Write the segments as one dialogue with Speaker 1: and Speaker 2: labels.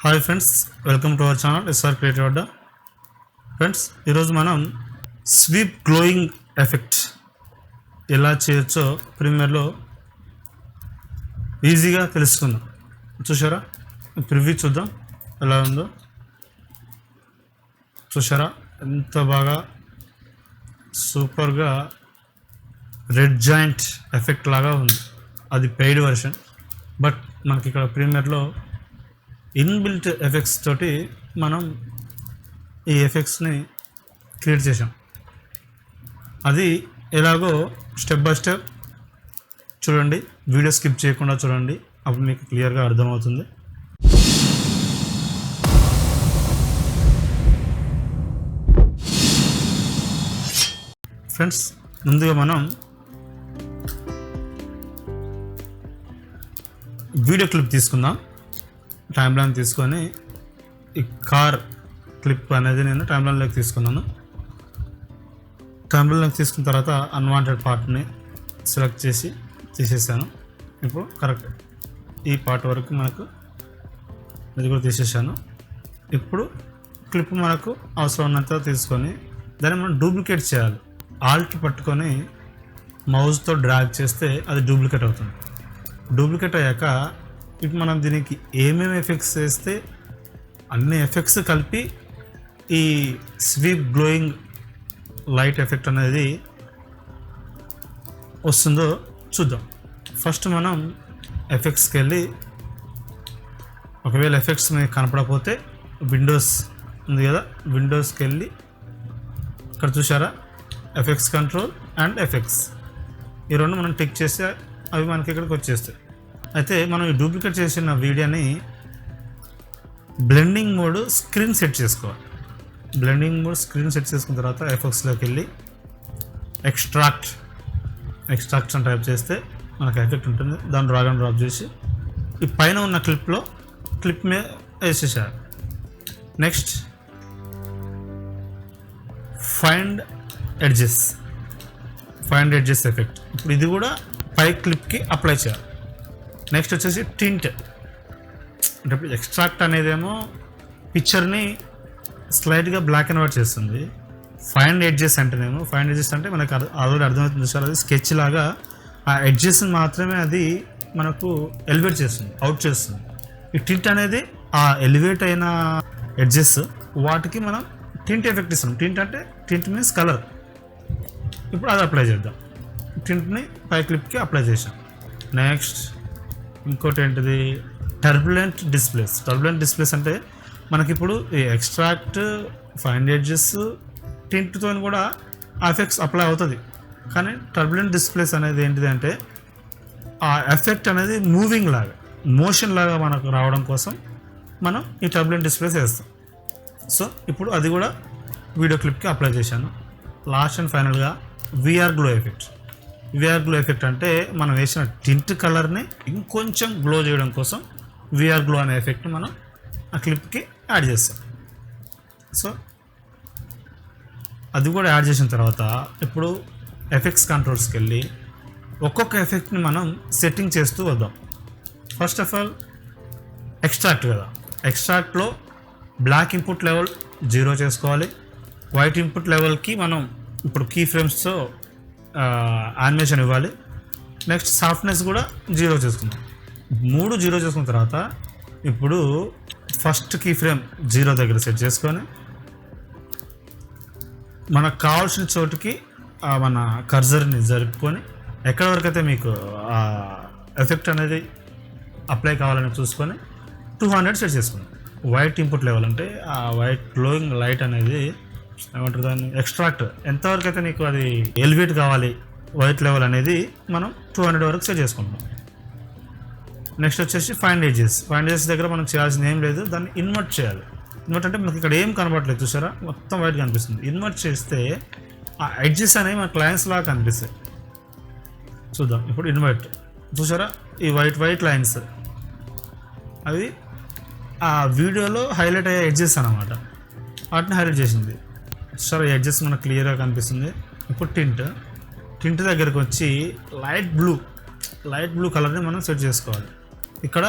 Speaker 1: Hi friends, welcome to our channel S R Creative Adda. Friends, ఈరోజు మనం sweep glowing effect ఎలా చేయొచ్చో ప్రీమియర్లో ఈజీగా తెలుసుకుందాం. చూసారా, ప్రివ్యూ చూద్దాం ఎలా ఉందో. చూసారా ఎంత బాగా సూపర్గా రెడ్ జాయింట్ ఎఫెక్ట్ లాగా ఉంది. అది పెయిడ్ వర్షన్, బట్ మనకి ఇక్కడ ప్రీమియర్లో ఇన్బిల్ట్ ఎఫెక్ట్స్ తోటి మనం ఈ ఎఫెక్ట్స్ని క్రియేట్ చేసాం. అది ఎలాగో స్టెప్ బై స్టెప్ చూడండి, వీడియో స్కిప్ చేయకుండా చూడండి, అప్పుడు మీకు క్లియర్గా అర్థమవుతుంది. ఫ్రెండ్స్, ముందుగా మనం వీడియో క్లిప్ తీసుకుందాం. టైమ్ లైన్ తీసుకొని ఈ కార్ క్లిప్ అనేది నేను టైమ్ లైన్లోకి తీసుకున్నాను. టైమ్ లైన్లోకి తీసుకున్న తర్వాత అన్వాంటెడ్ పార్ట్ని సెలెక్ట్ చేసి తీసేసాను. ఇప్పుడు కరెక్ట్ ఈ పార్ట్ వరకు మనకు ఇది కూడా తీసేసాను. ఇప్పుడు క్లిప్ మనకు అవసరం ఉన్నంత తీసుకొని దాన్ని మనం డూప్లికేట్ చేయాలి. ఆల్ట్ పట్టుకొని మౌస్తో డ్రాగ్ చేస్తే అది డూప్లికేట్ అవుతుంది. డూప్లికేట్ అయ్యాక ఇప్పుడు మనం దీనికి ఏమేమి ఎఫెక్ట్స్ చేస్తే అన్ని ఎఫెక్ట్స్ కలిపి ఈ స్వీప్ గ్లోయింగ్ లైట్ ఎఫెక్ట్ అనేది వస్తుందో చూద్దాం. ఫస్ట్ మనం ఎఫెక్ట్స్కి వెళ్ళి, ఒకవేళ ఎఫెక్ట్స్ మీకు కనపడకపోతే విండోస్ ఉంది కదా, విండోస్కి వెళ్ళి ఇక్కడ చూసారా ఎఫెక్ట్స్ కంట్రోల్ అండ్ ఎఫెక్ట్స్, ఈ రెండు మనం టిక్ చేస్తే అవి మనకి ఇక్కడికి వచ్చేస్తాయి. అయితే మనం ఈ డూప్లికేట్ చేసిన వీడియోని బ్లెండింగ్ మోడ్ స్క్రీన్ సెట్ చేసుకోవాలి. బ్లెండింగ్ మోడ్ స్క్రీన్ సెట్ చేసుకున్న తర్వాత ఎఫెక్ట్స్లోకి వెళ్ళి ఎక్స్ట్రాక్ట్ అని టైప్ చేస్తే మనకు ఎఫెక్ట్ ఉంటుంది. దాన్ని డ్రాగ్ అండ్ డ్రాప్ చేసి ఈ పైన ఉన్న క్లిప్ మీద వేసేసారు. నెక్స్ట్ ఫైండ్ ఎడ్జెస్ ఎఫెక్ట్, ఇప్పుడు ఇది కూడా పై క్లిప్కి అప్లై చేయాలి. నెక్స్ట్ వచ్చేసి టింట్, అంటే ఇప్పుడు ఎక్స్ట్రాక్ట్ అనేదేమో పిక్చర్ని స్లైట్గా బ్లాక్ అండ్ వైట్ చేస్తుంది. ఫైండ్ ఎడ్జెస్ అంటేనేమో, ఫైండ్ ఎడ్జెస్ అంటే మనకు ఆల్రెడీ అర్థమవుతుంది సార్, అది స్కెచ్ లాగా ఆ ఎడ్జెస్ని మాత్రమే అది మనకు ఎలివేట్ చేస్తుంది, అవుట్ చేస్తుంది. ఈ టింట్ అనేది ఆ ఎలివేట్ అయిన ఎడ్జెస్, వాటికి మనం టింట్ ఎఫెక్ట్ ఇస్తాం. Tint means colour. ఇప్పుడు అది అప్లై చేద్దాం. టింట్ని పై క్లిప్కి అప్లై చేసాం. నెక్స్ట్ ఇంకోటి ఏంటిది, టర్బులెంట్ డిస్ప్లేస్ అంటే మనకి ఇప్పుడు ఈ ఎక్స్ట్రాక్ట్, ఫైండ్ ఎడ్జెస్, టింట్తో కూడా ఎఫెక్ట్స్ అప్లై అవుతుంది. కానీ టర్బులెంట్ డిస్ప్లేస్ అనేది ఏంటిది అంటే ఆ ఎఫెక్ట్ అనేది మూవింగ్ లాగా, మోషన్ లాగా మనకు రావడం కోసం మనం ఈ టర్బులెంట్ డిస్ప్లేస్ వేస్తాం. సో ఇప్పుడు అది కూడా వీడియో క్లిప్కి అప్లై చేశాను. లాస్ట్ అండ్ ఫైనల్గా విఆర్ గ్లో ఎఫెక్ట్ అంటే మనం వేసిన టింట్ కలర్ని ఇంకొంచెం గ్లో చేయడం కోసం విఆర్ గ్లో అనే ఎఫెక్ట్ మనం ఆ క్లిప్కి యాడ్ చేస్తాం. సో అది కూడా యాడ్ చేసిన తర్వాత ఇప్పుడు ఎఫెక్ట్స్ కంట్రోల్స్కి వెళ్ళి ఒక్కొక్క ఎఫెక్ట్ని మనం సెట్టింగ్ చేస్తూ వద్దాం. ఫస్ట్ ఆఫ్ ఆల్ ఎక్స్ట్రాక్ట్ కదా, ఎక్స్ట్రాక్ట్లో బ్లాక్ ఇన్పుట్ లెవెల్ 0 చేసుకోవాలి. వైట్ ఇన్పుట్ లెవెల్కి మనం ఇప్పుడు కీ ఫ్రేమ్స్తో యానిమేషన్ ఇవ్వాలి. నెక్స్ట్ సాఫ్ట్నెస్ కూడా 0 చేసుకుందాం. 3 0 చేసుకున్న తర్వాత ఇప్పుడు ఫస్ట్ కీ ఫ్రేమ్ 0 దగ్గర సెట్ చేసుకొని మనకు కావాల్సిన చోటుకి మన కర్జర్ని జరుపుకొని ఎక్కడి వరకు అయితే మీకు ఆ ఎఫెక్ట్ అనేది అప్లై కావాలని చూసుకొని 200 సెట్ చేసుకుందాం. వైట్ ఇన్పుట్ లెవెల్ అంటే ఆ వైట్ గ్లోయింగ్ లైట్ అనేది ఏమంటారు దాన్ని, ఎక్స్ట్రాక్ట్ ఎంతవరకు అయితే నీకు అది ఎలివేట్ కావాలి వైట్ లెవెల్ అనేది మనం 200 వరకు సెట్ చేసుకుంటాం. నెక్స్ట్ వచ్చేసి ఫైండ్ ఎడ్జెస్ దగ్గర మనం చేయాల్సింది ఏం లేదు, దాన్ని ఇన్వర్ట్ చేయాలి. ఇన్వర్ట్ అంటే మనకి ఇక్కడ ఏం కనబడలేదు, చూసారా మొత్తం వైట్ కనిపిస్తుంది. ఇన్వర్ట్ చేస్తే ఆ ఎడ్జెస్ అనేవి మన క్లైన్స్ లాగా కనిపిస్తాయి. చూద్దాం ఇప్పుడు ఇన్వర్ట్, చూసారా ఈ వైట్ లైన్స్ అవి ఆ వీడియోలో హైలైట్ అయ్యే ఎడ్జెస్ అన్నమాట, వాటిని హైలైట్ చేసింది. సరే ఎడ్జెస్ మనకు క్లియర్గా కనిపిస్తుంది. ఇప్పుడు టింట్ దగ్గరకు వచ్చి లైట్ బ్లూ కలర్ని మనం సెట్ చేసుకోవాలి. ఇక్కడ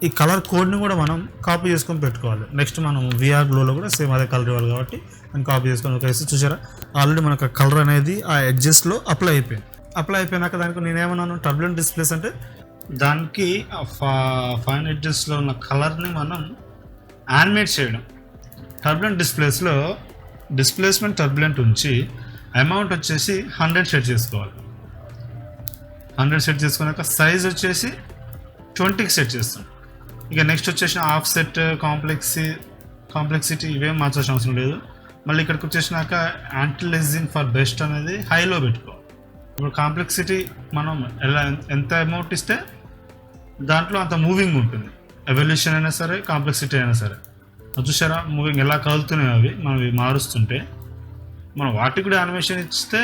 Speaker 1: ఈ కలర్ కోడ్ని కూడా మనం కాపీ చేసుకొని పెట్టుకోవాలి. నెక్స్ట్ మనం విఆర్ గ్లోలో కూడా సేమ్ అదే కలర్ ఇవ్వాలి కాబట్టి మనం కాపీ చేసుకొని ఒక చూసారా ఆల్రెడీ మనకు కలర్ అనేది ఆ ఎడ్జెస్లో అప్లై అయిపోయింది. అప్లై అయిపోయినాక దానికి నేనేమన్నాను టర్బులెంట్ డిస్ప్లేస్ అంటే దానికి ఫైన్ ఎడ్జెస్లో ఉన్న కలర్ని మనం యానిమేట్ చేయడం. టర్బులెంట్ డిస్ప్లేస్లో డిస్ప్లేస్మెంట్ టర్బులెంట్ ఉంచి అమౌంట్ వచ్చేసి 100 సెట్ చేసుకోవాలి. 100 సెట్ చేసుకున్నాక సైజ్ వచ్చేసి 20కి సెట్ చేస్తాం. ఇక నెక్స్ట్ వచ్చేసి ఆఫ్ సెట్ కాంప్లెక్సిటీ ఇవేం మార్చాల్సిన అవసరం లేదు. మళ్ళీ ఇక్కడికి వచ్చేసినాక యాంటిలైజింగ్ ఫర్ బెస్ట్ అనేది హైలో పెట్టుకోవాలి. ఇప్పుడు కాంప్లెక్సిటీ మనం ఎంత అమౌంట్ ఇస్తే దాంట్లో అంత మూవింగ్ ఉంటుంది. ఎవల్యూషన్ అయినా సరే కాంప్లెక్సిటీ అయినా సరే చూసారా మూవింగ్ ఎలా కదులుతున్నాయి అవి మనం మారుస్తుంటే మనం వాటికి కూడా యానిమేషన్ ఇస్తే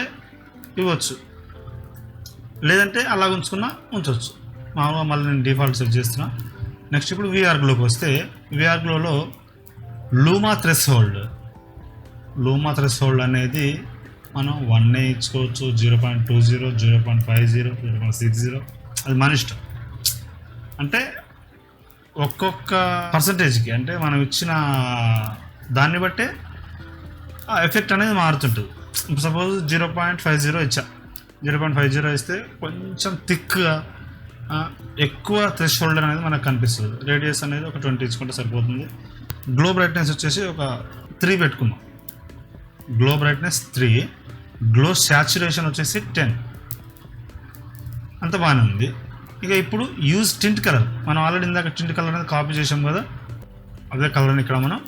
Speaker 1: ఇవ్వచ్చు, లేదంటే అలా ఉంచవచ్చు. మామూలుగా మళ్ళీ నేను డిఫాల్ట్ సెట్ చేస్తున్నా. నెక్స్ట్ ఇప్పుడు విఆర్ గ్లోకి వస్తే విఆర్ గ్లోలో లూమా థ్రెషోల్డ్ అనేది మనం 1 ఇచ్చుకోవచ్చు, 0.20, 0.50, 0.60 అది మన ఇష్టం. అంటే ఒక్కొక్క పర్సంటేజ్కి అంటే మనం ఇచ్చిన దాన్ని బట్టే ఆ ఎఫెక్ట్ అనేది మారుతుంటుంది. సపోజ్ 0.50 ఇచ్చా, 0.50 ఇస్తే కొంచెం థిక్గా ఎక్కువ థ్రెషోల్డ్ అనేది మనకు కనిపిస్తుంది. రేడియస్ అనేది ఒక 20 ఇచ్చుకుంటే సరిపోతుంది. గ్లో బ్రైట్నెస్ వచ్చేసి ఒక 3 పెట్టుకుందాం. గ్లో బ్రైట్నెస్ 3, గ్లో శాచురేషన్ వచ్చేసి 10. అంత బాగానే ఉంది. ఇక ఇప్పుడు యూజ్ టింట్ కలర్, మనం ఆల్రెడీ ఇందాక టింట్ కలర్ అనేది కాపీ చేసాం కదా, అదే కలర్ని ఇక్కడ మనం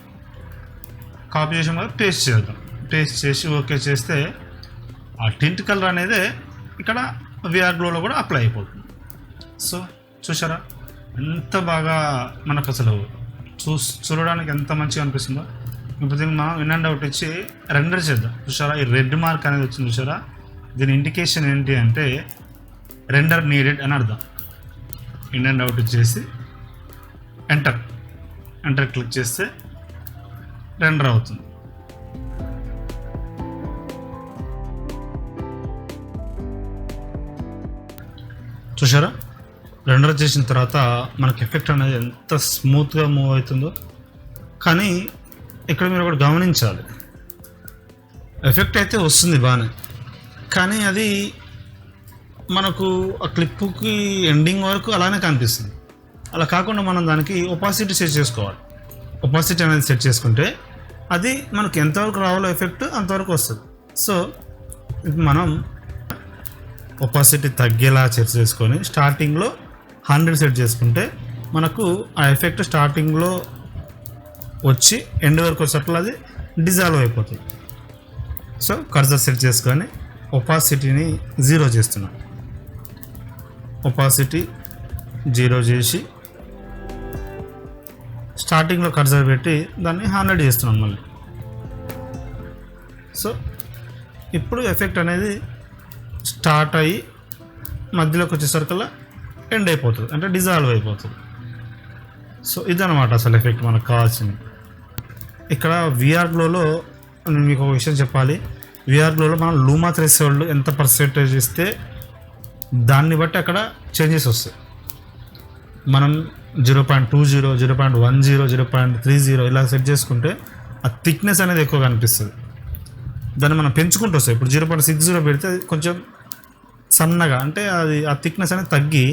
Speaker 1: కాపీ చేసాం కదా పేస్ట్ చేద్దాం. పేస్ట్ చేసి ఓకే చేస్తే ఆ టింట్ కలర్ అనేది ఇక్కడ విఆర్ గ్లోలో కూడా అప్లై అయిపోతుంది. సో చూసారా ఎంత బాగా మనకు అసలు చూడడానికి ఎంత మంచిగా అనిపిస్తుందో. ఇప్పుడు దీన్ని మనం ఇన్ అండ్ అవుట్ ఇచ్చి రెండర్ చేద్దాం. చూసారా ఈ రెడ్ మార్క్ అనేది వచ్చింది చూసారా, దీని ఇండికేషన్ ఏంటి అంటే రెండర్ నీడెడ్ అని అర్థం. ఇన్ అండ్ అవుట్ ఇచ్చేసి ఎంటర్ క్లిక్ చేస్తే రెండర్ అవుతుంది. చూసారా రెండర్ చేసిన తర్వాత మనకి ఎఫెక్ట్ అనేది ఎంత స్మూత్గా మూవ్ అవుతుందో. కానీ ఇక్కడ మీరు ఒకటి గమనించాలి, ఎఫెక్ట్ అయితే వస్తుంది బాగానే, కానీ అది మనకు ఆ క్లిప్కి ఎండింగ్ వరకు అలానే కనిపిస్తుంది. అలా కాకుండా మనం దానికి ఒపాసిటీ సెట్ చేసుకోవాలి. ఒపాసిటీ అనేది సెట్ చేసుకుంటే అది మనకు ఎంతవరకు రావాలో ఎఫెక్ట్ అంతవరకు వస్తుంది. సో మనం ఒపాసిటీ తగ్గేలా సెట్ చేసుకొని స్టార్టింగ్లో 100 సెట్ చేసుకుంటే మనకు ఆ ఎఫెక్ట్ స్టార్టింగ్లో వచ్చి ఎండ్ వరకు వచ్చేటట్లు అది డిజాల్వ్ అయిపోతుంది. సో కర్సర్ సెట్ చేసుకొని ఒపాసిటీని 0 చేస్తున్నాం. ఒపాసిటీ 0 చేసి స్టార్టింగ్లో కర్సర్ పెట్టి దాన్ని 100 చేస్తున్నాం మళ్ళీ. సో ఇప్పుడు ఎఫెక్ట్ అనేది స్టార్ట్ అయ్యి మధ్యలోకి వచ్చేసరికల్లా ఎండ్ అయిపోతుంది, అంటే డిజాల్వ్ అయిపోతుంది. సో ఇదన్నమాట అసలు ఎఫెక్ట్ మనకు కావాల్సింది. ఇక్కడ విఆర్ గ్లోలో నేను మీకు ఒక విషయం చెప్పాలి. విఆర్ గ్లోలో మనం లూమా థ్రెషోల్డ్ ఎంత పర్సెంటేజ్ ఇస్తే దాన్ని బట్టి అక్కడ చేంజెస్ వస్తాయి. మనం 0.20, 0.10, 0.30 ఇలా సెట్ చేసుకుంటే ఆ థిక్నెస్ అనేది ఎక్కువ కనిపిస్తుంది. దాన్ని మనం పెంచుకుంటూ వస్తాయి. ఇప్పుడు 0.60 పెడితే అది కొంచెం సన్నగా, అంటే అది ఆ థిక్నెస్ అనేది తగ్గి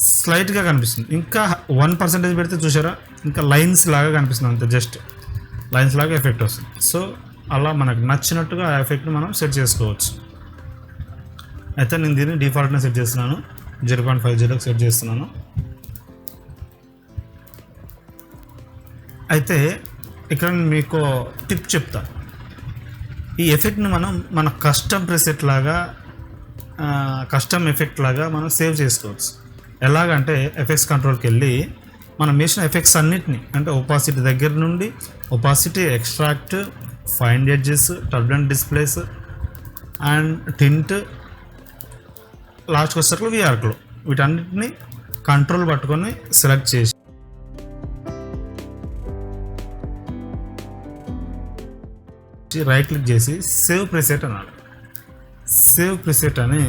Speaker 1: స్లైట్గా కనిపిస్తుంది. ఇంకా 1% పెడితే చూసారా ఇంకా లైన్స్ లాగా కనిపిస్తుంది, అంతే జస్ట్ లైన్స్ లాగా ఎఫెక్ట్ వస్తుంది. సో అలా మనకు నచ్చినట్టుగా ఆ ఎఫెక్ట్ని మనం సెట్ చేసుకోవచ్చు. అయితే నేను దీన్ని డిఫాల్ట్ని సెట్ చేస్తున్నాను, 0.50 సెట్ చేస్తున్నాను. అయితే ఇక్కడ మీకు టిప్ చెప్తా. ఈ ఎఫెక్ట్ని మనం మన కస్టమ్ ప్రెసెట్ లాగా కస్టమ్ ఎఫెక్ట్ లాగా మనం సేవ్ చేసుకోవచ్చు. ఎలాగంటే ఎఫెక్ట్స్ కంట్రోల్కి వెళ్ళి మనం వేసిన ఎఫెక్ట్స్ అన్నిటిని, అంటే ఒపాసిటీ దగ్గర నుండి opacity, extract, find edges, turbulent displace and tint, లాస్ట్కి వచ్చేసరికి విఆర్లో వీటన్నిటిని కంట్రోల్ పట్టుకొని సెలెక్ట్ చేసి రైట్ క్లిక్ చేసి సేవ్ ప్రెసెట్ అనాలి. సేవ్ ప్రెసెట్ అని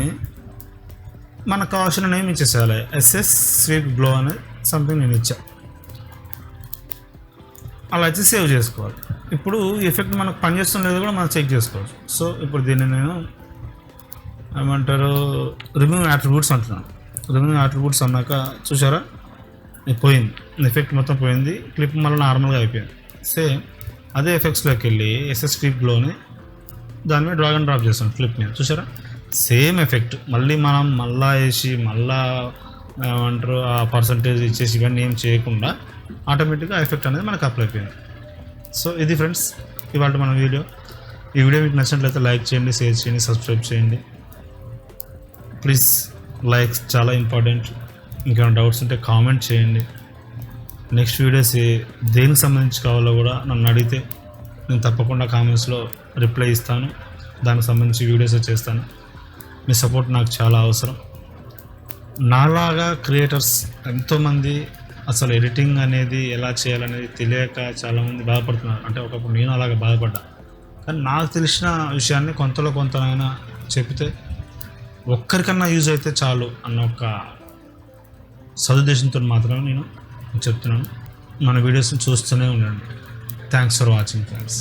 Speaker 1: మనకు కావాల్సిన నేమ్ ఇచ్చేసేయాలి. ఎస్ఎస్ స్వీప్ గ్లో అనే సంథింగ్ నేను ఇచ్చా. అలా అయితే సేవ్ చేసుకోవాలి. ఇప్పుడు ఎఫెక్ట్ మనకు పనిచేస్తుందో లేదో కూడా మనం చెక్ చేసుకోవచ్చు. సో ఇప్పుడు దీన్ని నేను ఏమంటారు రిమూవ్ యాట్రిబ్యూట్స్ అంటున్నాను. రిమూవ్ యాట్రిబ్యూట్స్ అన్నాక చూసారా పోయింది, ఎఫెక్ట్ మొత్తం పోయింది, క్లిప్ మళ్ళీ నార్మల్గా అయిపోయింది. సేమ్ అదే ఎఫెక్ట్స్లోకి వెళ్ళి ఎస్ఎస్ క్లిప్ గ్లోని దాని మీద డ్రాగ్ అండ్ డ్రాప్ చేస్తాం క్లిప్ మీద. చూసారా సేమ్ ఎఫెక్ట్ మళ్ళీ మనం మళ్ళా వేసి మళ్ళా ఏమంటారు ఆ పర్సంటేజ్ ఇచ్చేసి ఇవన్నీ ఏం చేయకుండా ఆటోమేటిక్గా ఎఫెక్ట్ అనేది మనకు అప్లై అయిపోయింది. సో ఇది ఫ్రెండ్స్ ఇవాళ మన వీడియో. ఈ వీడియో మీకు నచ్చినట్లయితే లైక్ చేయండి, షేర్ చేయండి, సబ్స్క్రైబ్ చేయండి ప్లీజ్. లైక్స్ చాలా ఇంపార్టెంట్. ఇంకేమైనా డౌట్స్ ఉంటే కామెంట్ చేయండి. నెక్స్ట్ వీడియోస్ దేనికి సంబంధించి కావాలో కూడా నన్ను అడిగితే నేను తప్పకుండా కామెంట్స్లో రిప్లై ఇస్తాను. దానికి సంబంధించి వీడియోస్ చేస్తాను. మీ సపోర్ట్ నాకు చాలా అవసరం. నాలాగా క్రియేటర్స్ ఎంతోమంది అసలు ఎడిటింగ్ అనేది ఎలా చేయాలనేది తెలియక చాలామంది బాధపడుతున్నారు. అంటే ఒకప్పుడు నేను అలాగే బాధపడ్డా. కానీ నాకు తెలిసిన విషయాన్ని కొంతలో కొంతనైనా చెప్తే ఒక్కరికన్నా యూజ్ అయితే చాలు అన్న ఒక సదుద్దేశంతో మాత్రమే నేను చెప్తున్నాను. మన వీడియోస్ని చూస్తూనే ఉండండి. Thanks for watching friends.